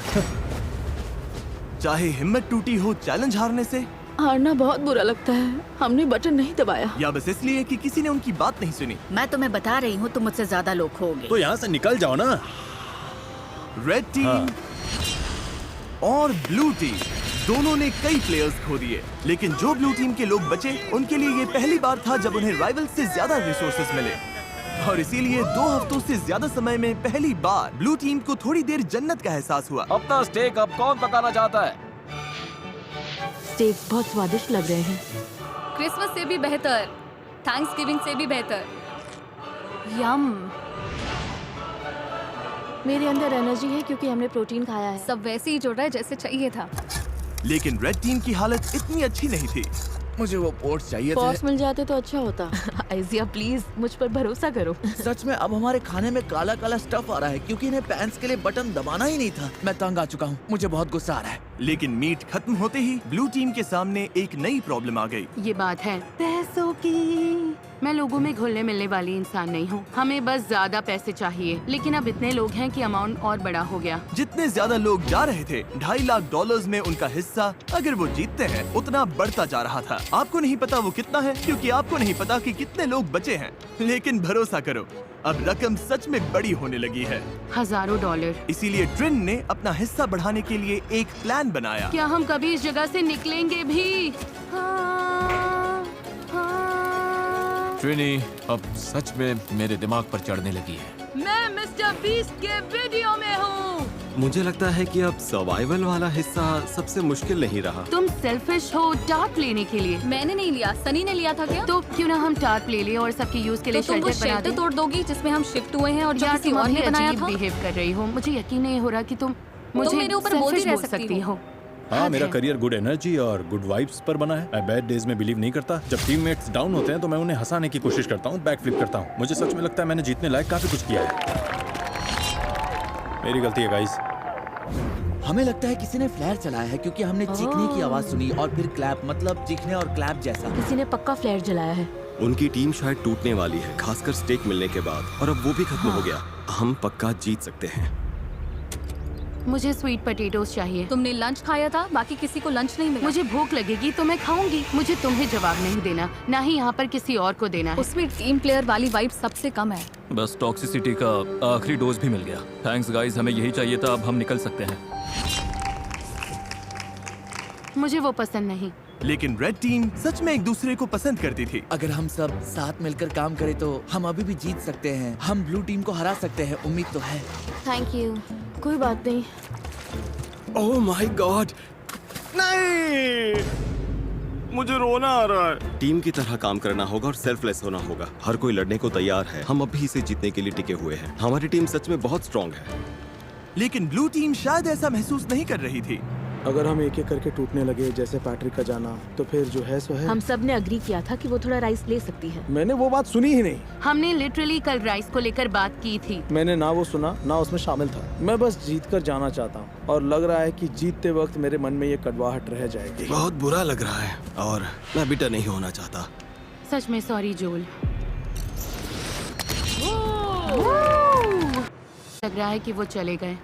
चाहे हिम्मत टूटी हो चैलेंज हारने से, हारना बहुत बुरा लगता है। हमने बटन नहीं दबाया। या बस इसलिए कि किसी ने उनकी बात नहीं सुनी। मैं तुम्हें बता रही हूँ, तुम मुझसे ज्यादा लोग खोगे। तो यहाँ से निकल जाओ ना। रेड टीम और ब्लू टीम दोनों ने कई प्लेयर्स खो दिए, लेकिन जो ब्लू टीम के लोग बचे उनके लिए ये पहली बार था जब उन्हें राइवल से ज्यादा रिसोर्सेज मिले, और इसीलिए 2 हफ्तों से ज्यादा समय में पहली बार ब्लू टीम को थोड़ी देर जन्नत का एहसास हुआ। अपना स्टेक अब कौन पकाना चाहता है? स्टेक बहुत स्वादिष्ट लग रहे हैं। क्रिसमस से भी बेहतर, थैंक्सगिविंग से भी बेहतर। यम। मेरे अंदर एनर्जी है क्योंकि हमने प्रोटीन खाया है। सब वैसे ही जुड़ रहा है जैसे चाहिए था। लेकिन रेड टीम की हालत इतनी अच्छी नहीं थी। मुझे वो पोर्ट्स चाहिए पॉट्स थे। मिल जाते तो अच्छा होता। आइजिया प्लीज मुझ पर भरोसा करो। सच में अब हमारे खाने में काला काला स्टफ आ रहा है क्योंकि इन्हें पैंट्स के लिए बटन दबाना ही नहीं था। मैं तंग आ चुका हूँ, मुझे बहुत गुस्सा आ रहा है। लेकिन मीट खत्म होते ही ब्लू टीम के सामने एक नई प्रॉब्लम आ गई। ये बात है पैसों की। मैं लोगों में घुलने मिलने वाली इंसान नहीं हूँ। हमें बस ज्यादा पैसे चाहिए, लेकिन अब इतने लोग हैं कि अमाउंट और बड़ा हो गया। जितने ज्यादा लोग जा रहे थे, $2.5 लाख में उनका हिस्सा अगर वो जीतते हैं उतना बढ़ता जा रहा था। आपको नहीं पता वो कितना है, क्योंकि आपको नहीं पता कि कितने लोग बचे हैं। लेकिन भरोसा करो, अब रकम सच में बड़ी होने लगी है। हजारों डॉलर। इसीलिए ट्रिन ने अपना हिस्सा बढ़ाने के लिए एक प्लान बनाया। क्या हम कभी इस जगह से निकलेंगे भी? ट्रिनी अब सच में मेरे दिमाग पर चढ़ने लगी है। मैं मिस्टर बीस्ट के वीडियो में हूँ। मुझे लगता है कि अब सर्वाइवल वाला हिस्सा सबसे मुश्किल नहीं रहा। तुम सेल्फिश हो टार्प लेने के लिए। मैंने नहीं लिया, सनी ने लिया था क्या? तो क्यों ना हम टार्प ले लें और सबके यूज के लिए तो तुम वो शेल्टर बना शेल्टर दें? तोड़ दोगी जिसमें हम शिफ्ट हुए हैं और जो यार किसी तुम और ने बनाया था। बिहेव कर रही हो। मुझे यकीन नहीं हो रहा कि तुम मुझे मेरे ऊपर बोलती selfish रह बोल सकती हो। हाँ, मेरा करियर गुड एनर्जी और गुड वाइब्स पर बना है। मैं बैड डेज में बिलीव नहीं करता। जब टीममेट्स डाउन होते हैं तो मैं उन्हें हंसाने की कोशिश करता हूँ, बैक फ्लिप करता हूँ। मुझे सच में लगता है मैंने जीतने लायक काफी कुछ किया है। मेरी गलती है गाइस। हमें लगता है किसी ने फ्लेयर चलाया है क्योंकि हमने चीखने की आवाज सुनी और फिर क्लैप, मतलब चीखने और क्लैप जैसा। किसी ने पक्का फ्लेयर जलाया है। उनकी टीम शायद टूटने वाली है, खासकर स्टेक मिलने के बाद, और अब वो भी खत्म हो गया। हम पक्का जीत सकते हैं। मुझे स्वीट पोटैटोस चाहिए। तुमने लंच खाया था, बाकी किसी को लंच नहीं मिला। मुझे भूख लगेगी तो मैं खाऊंगी। मुझे तुम्हें जवाब नहीं देना, ना ही यहाँ पर किसी और को देना है। उसमें टीम प्लेयर वाली वाइब सबसे कम है। बस टॉक्सिसिटी का आखिरी डोज भी मिल गया। थैंक्स गाइस, हमें यही चाहिए था। अब हम निकल सकते हैं। मुझे वो पसंद नहीं। लेकिन रेड टीम सच में एक दूसरे को पसंद करती थी। अगर हम सब साथ मिलकर काम करें तो हम अभी भी जीत सकते हैं। हम ब्लू टीम को हरा सकते हैं, उम्मीद तो है। Thank you. कोई बात नहीं। ओह माय गॉड, नहीं, मुझे रोना आ रहा है। टीम की तरह काम करना होगा और सेल्फलेस होना होगा। हर कोई लड़ने को तैयार है। हम अभी इसे जीतने के लिए टिके हुए हैं। हमारी टीम सच में बहुत स्ट्रांग है। लेकिन ब्लू टीम शायद ऐसा महसूस नहीं कर रही थी। अगर हम एक एक करके टूटने लगे जैसे पैट्रिक का जाना, तो फिर जो है सो है। हम सब ने अग्री किया था कि वो थोड़ा राइस ले सकती है। मैंने वो बात सुनी ही नहीं। हमने लिटरली कल राइस को लेकर बात की थी। मैंने ना वो सुना ना उसमें शामिल था। मैं बस जीत कर जाना चाहता हूँ और लग रहा है कि जीतते वक्त मेरे मन में ये कड़वाहट रह जाएगी। बहुत बुरा लग रहा है और मैं बिटर नहीं होना चाहता। सच में सॉरी जोल। लग रहा है कि वो चले गए।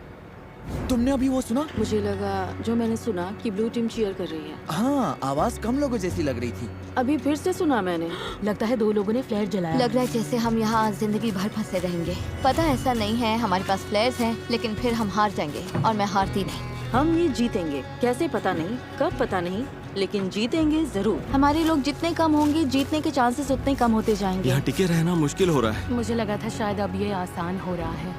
तुमने अभी वो सुना? मुझे लगा जो मैंने सुना कि ब्लू टीम चीयर कर रही है। हाँ, आवाज कम लोगों जैसी लग रही थी। अभी फिर से सुना मैंने। लगता है 2 लोगों ने फ्लेयर जलाया। लग रहा है जैसे हम यहाँ जिंदगी भर फंसे रहेंगे। पता ऐसा नहीं है, हमारे पास फ्लेयर्स हैं, लेकिन फिर हम हार जाएंगे और मैं हारती नहीं। हम ये जीतेंगे, कैसे पता नहीं, कब पता नहीं, लेकिन जीतेंगे जरूर। हमारे लोग जितने कम होंगे जीतने के चांसेस उतने कम होते जाएंगे। यहाँ टिके रहना मुश्किल हो रहा है। मुझे लगा था शायद अब ये आसान हो रहा है,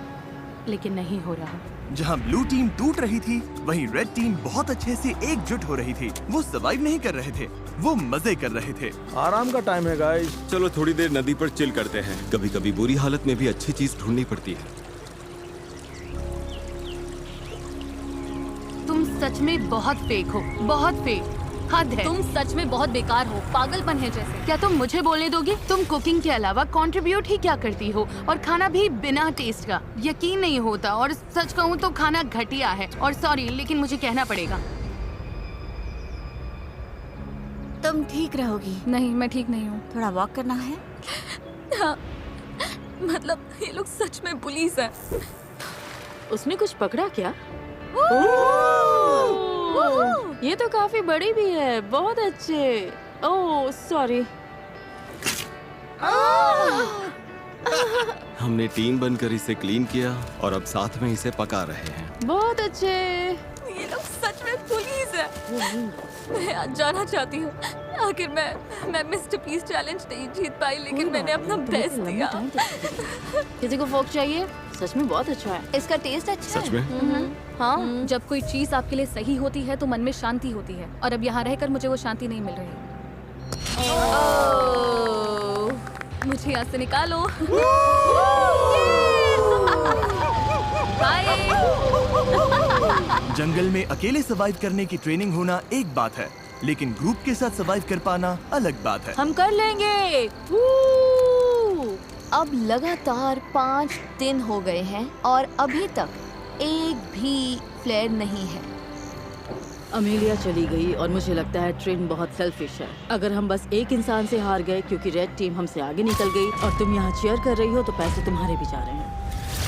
लेकिन नहीं हो रहा। जहाँ ब्लू टीम टूट रही थी, वहीं रेड टीम बहुत अच्छे से एकजुट हो रही थी। वो सर्वाइव नहीं कर रहे थे, वो मजे कर रहे थे। आराम का टाइम है गाइस। चलो थोड़ी देर नदी पर चिल करते हैं। कभी कभी बुरी हालत में भी अच्छी चीज ढूंढनी पड़ती है। तुम सच में बहुत फेक हो, बहुत फेक। हद है। तुम सच में बहुत बेकार हो, पागलपन है जैसे। क्या तुम मुझे बोलने दोगे? तुम कुकिंग के अलावा कंट्रीब्यूट ही क्या करती हो, और खाना भी बिना टेस्ट का। यकीन नहीं होता, और सच कहूँ तो खाना घटिया है। और सॉरी, लेकिन मुझे कहना पड़ेगा। तुम ठीक रहोगी? नहीं, मैं ठीक नहीं हूँ। थोड़ा वॉक करना है? हाँ, मतलब ये लोग सच में पुलिस है। उसने कुछ पकड़ा क्या? ये तो काफी बड़ी भी है। बहुत अच्छे। Oh sorry. हमने टीम बनकर इसे क्लीन किया और अब साथ में इसे पका रहे हैं। बहुत अच्छे। ये लोग सच में पुलिस है। मैं आज जाना चाहती हूँ। आखिर मैं मिस्टर पीस चैलेंज नहीं जीत पाई, लेकिन मैंने अपना बेस्ट दिया। किसी को फोक चाहिए? सच में बहुत अच्छा है। इसका टेस्ट अच्छा सच है। में? हाँ, जब कोई चीज आपके लिए सही होती है तो मन में शांति होती है, और अब यहाँ रहकर मुझे वो शांति नहीं मिल रही। मुझे यहाँ से निकालो। बाय। जंगल में अकेले सर्वाइव करने की ट्रेनिंग होना एक बात है, लेकिन ग्रुप के साथ सर्वाइव कर पाना अलग बात है। हम कर लेंगे। अब लगातार 5 दिन हो गए हैं और अभी तक एक भी फ्लेयर नहीं है। अमेलिया चली गई और मुझे लगता है ट्रेन बहुत सेल्फिश है। अगर हम बस एक इंसान से हार गए क्योंकि रेड टीम हमसे आगे निकल गई और तुम यहाँ चीयर कर रही हो, तो पैसे तुम्हारे भी जा रहे हैं।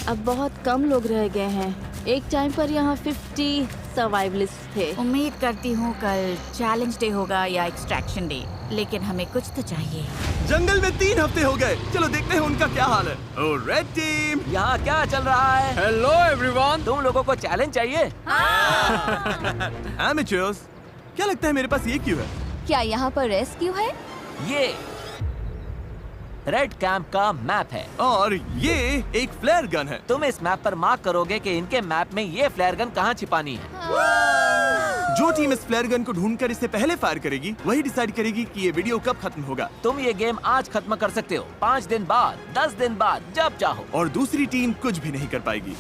अब बहुत कम लोग रह गए हैं। एक टाइम पर यहाँ 50 सर्वाइवलिस्ट थे। उम्मीद करती हूँ कल चैलेंज डे होगा या एक्सट्रैक्शन डे, लेकिन हमें कुछ तो चाहिए। जंगल में 3 हफ्ते हो गए। चलो देखते हैं उनका क्या हाल है। ओ रेड टीम, यहाँ क्या चल रहा है? Hello everyone. तुम लोगों को चैलेंज चाहिए? एमेचर्स, क्या लगता है मेरे पास ये क्यों है? क्या यहाँ पर रेस्क्यू है? ये रेड कैंप का मैप है और ये एक फ्लेयर गन है। तुम इस मैप पर मार्क करोगे कि इनके मैप में ये फ्लेयर गन कहाँ छिपानी है। जो टीम इस फ्लेयर गन को ढूंढकर इसे पहले फायर करेगी, वही डिसाइड करेगी कि ये वीडियो कब खत्म होगा। तुम ये गेम आज खत्म कर सकते हो, 5 दिन बाद, 10 दिन बाद, जब चाहो। और दूसरी टीम कुछ भी नहीं कर पाएगी।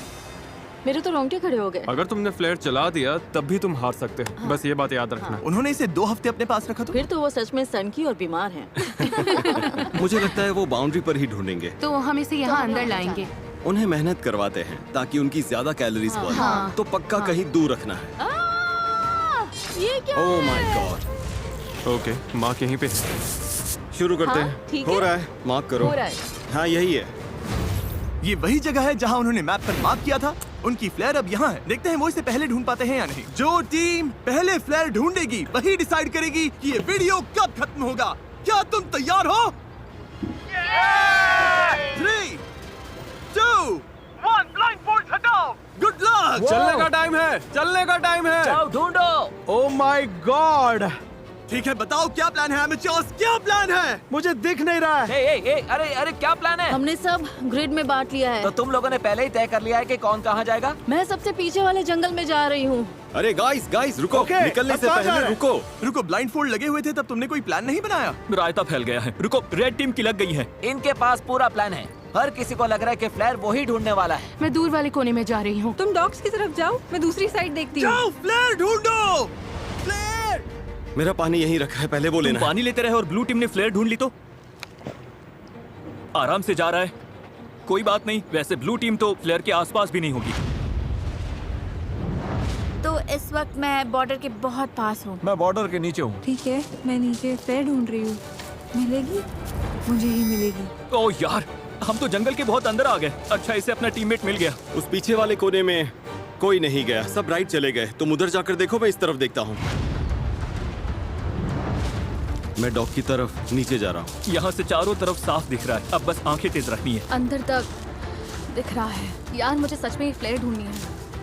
मेरे तो रोंगटे खड़े हो गए। अगर तुमने फ्लेयर चला दिया तब भी तुम हार सकते हो। हाँ। बस ये बात याद रखना। उन्होंने इसे 2 हफ्ते अपने पास रखा। फिर तो वो सच में सनकी और बीमार हैं। मुझे लगता है वो बाउंड्री पर ही ढूंढेंगे। तो हम इसे यहाँ अंदर लाएंगे। उन्हें मेहनत करवाते हैं ताकि उनकी ज्यादा कैलोरीज बढ़े। हाँ। तो पक्का कहीं दूर रखना है। ये क्या oh my God. Okay, mark यहीं पे। शुरू करते हाँ, हैं। ठीक हो है। रहा है, मार्क करो। हो रहा है। हाँ यही है। ये वही जगह है जहाँ उन्होंने मैप पर मार्क किया था। उनकी फ्लेयर अब यहाँ है। देखते हैं वो इसे पहले ढूंढ पाते हैं या नहीं। जो टीम पहले फ्लेयर ढूंढेगी वही डिसाइड करेगी कि ये वीडियो कब खत्म होगा। क्या तुम तैयार हो? 3, 2, 1, ब्लाइंडफोल्ड हटाओ। Good luck. चलने का टाइम है, चलने का टाइम है। जाओ ढूंढो। Oh my God. ठीक है, बताओ क्या प्लान है एमेचर्स, क्या प्लान है? मुझे दिख नहीं रहा है। अरे क्या प्लान है? हमने सब ग्रिड में बांट लिया है। तो तुम लोगों ने पहले ही तय कर लिया है कि कौन कहाँ जाएगा? मैं सबसे पीछे वाले जंगल में जा रही हूँ। अरे गाइस रुको। निकलने से पहले रुको। ब्लाइंडफोल्ड लगे हुए थे तब तुमने कोई प्लान नहीं बनाया? रायता फैल गया है। रुको, रेड टीम की लग गई है। इनके पास पूरा प्लान है। हर किसी को लग रहा है कि फ्लेयर वही ढूंढने वाला है। मैं दूर वाले कोने में जा रही हूँ। तुम डॉग्स की तरफ जाओ, मैं दूसरी साइड देखती हूँ। जाओ, फ्लेयर ढूंढो। फ्लेयर। मेरा पानी यहीं रखा है, पहले वो लेना। पानी लेते रहे और ब्लू टीम ने फ्लेयर ढूंढ ली तो आराम से जा रहा है। कोई बात नहीं, वैसे ब्लू टीम तो फ्लेयर के आसपास भी नहीं होगी। तो इस वक्त मैं बॉर्डर के बहुत पास हूँ। मैं बॉर्डर के नीचे हूँ। ठीक है, मैं नीचे फ्लेयर ढूंढ रही हूँ। मिलेगी? मुझे ही मिलेगी। ओह यार, हम तो जंगल के बहुत अंदर आ गए। अच्छा, इसे अपना टीममेट मिल गया। उस पीछे वाले कोने में कोई नहीं गया, सब राइट चले गए। तुम उधर जाकर देखो, मैं इस तरफ देखता हूँ। मैं डॉग की तरफ नीचे जा रहा हूँ। यहाँ से चारों तरफ साफ दिख रहा है। अब बस आंखें तेज रखनी है। अंदर तक दिख रहा है। यार, मुझे सच में ये फ्लेयर ढूंढनी है।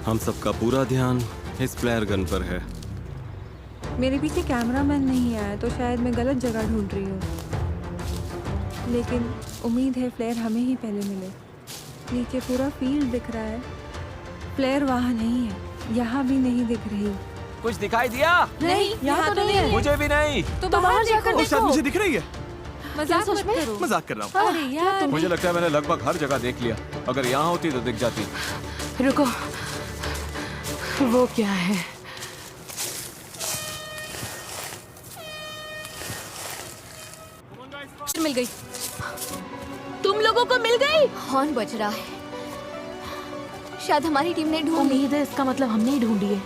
हम सबका पूरा ध्यान इस फ्लेयर गन पर है। मेरे पीछे कैमरामैन नहीं आया तो शायद मैं गलत जगह ढूंढ रही हूँ, लेकिन उम्मीद है फ्लेयर हमें ही पहले मिले। नीचे पूरा फील्ड दिख रहा है, फ्लेयर वहाँ नहीं है, यहाँ भी नहीं दिख रही। कुछ दिखाई दिया? नहीं, यहाँ तो नहीं है। मुझे भी नहीं। तो बाहर जाकर ओ, शायद मुझे दिख रही है। मजाक मत करो। मजाक कर रहा हूँ। अरे यार, मुझे लगता है मैंने लगभग हर जगह देख लिया। अगर यहाँ होती तो दिख जाती। रुको, वो क्या है? मिल गई। तुम लोगों को मिल गई? हॉर्न बज रहा है, शायद हमारी टीम ने ढूंढ ली। उम्मीद है इसका मतलब हमने ही ढूंढी है।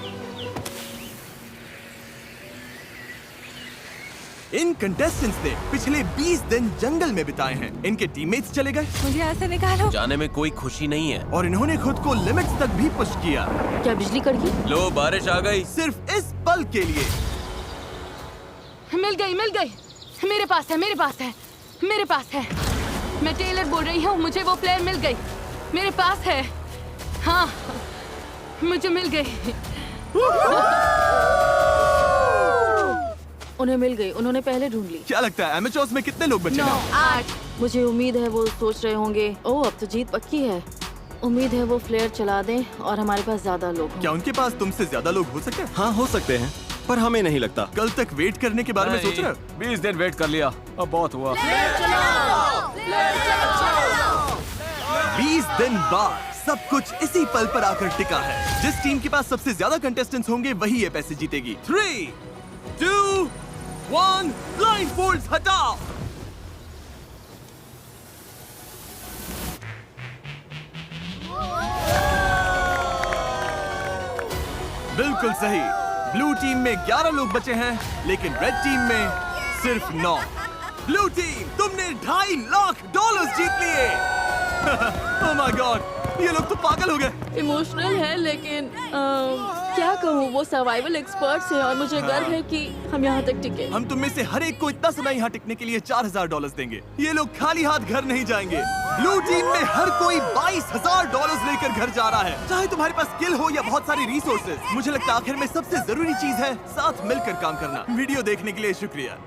इन कंटेस्टेंट्स ने पिछले 20 दिन जंगल में बिताए हैं। इनके टीममेट्स चले गए। मुझे ऐसे निकालो। जाने में कोई खुशी नहीं है। और इन्होंने खुद को लिमिट्स तक भी पुश किया। क्या बिजली कड़की? लो बारिश आ गई। सिर्फ इस पल के लिए। मिल गई, मिल गई। मेरे पास है, मेरे पास है, मेरे पास है। मैं टेलर बोल रही हूँ, मुझे वो प्लेयर मिल गई। मेरे पास है। हाँ, मुझे मिल गई। उन्हें मिल गई, उन्होंने पहले ढूंढ ली। क्या लगता है एमेचर्स में कितने लोग बचे हैं? 8। मुझे उम्मीद है वो सोच रहे होंगे, ओह अब तो जीत पक्की है। उम्मीद है वो फ्लेयर चला दें और हमारे पास ज्यादा लोग हों। क्या उनके पास तुमसे ज्यादा लोग हो सकते हैं? हाँ हो सकते हैं, पर हमें नहीं लगता। कल तक वेट करने के बारे में सोच रहे हो? 20 दिन वेट कर लिया, अब बहुत हुआ। 20 दिन बाद सब कुछ इसी पल पर आकर टिका है। जिस टीम के पास सबसे ज्यादा कंटेस्टेंट्स होंगे वही ये पैसे जीतेगी। 3, 2, 1, ब्लाइंडफोल्ड्स हटाओ। बिल्कुल सही। ब्लू टीम में 11 लोग बचे हैं, लेकिन रेड टीम में सिर्फ 9। ब्लू टीम, तुमने $2.5 लाख जीत लिए। ओह माय गॉड, ये लोग तो पागल हो गए। इमोशनल है, लेकिन क्या कहूँ, वो सर्वाइवल एक्सपर्ट्स हैं और मुझे गर्व है कि हम यहाँ तक टिके। हम तुम में से हर एक को इतना समय यहाँ टिकने के लिए $4,000 देंगे। ये लोग खाली हाथ घर नहीं जाएंगे। ब्लू टीम में हर कोई $22,000 लेकर घर जा रहा है, चाहे तुम्हारे पास स्किल हो या बहुत सारी रिसोर्सेज। मुझे लगता है आखिर में सबसे जरूरी चीज है साथ मिलकर काम करना। वीडियो देखने के लिए शुक्रिया।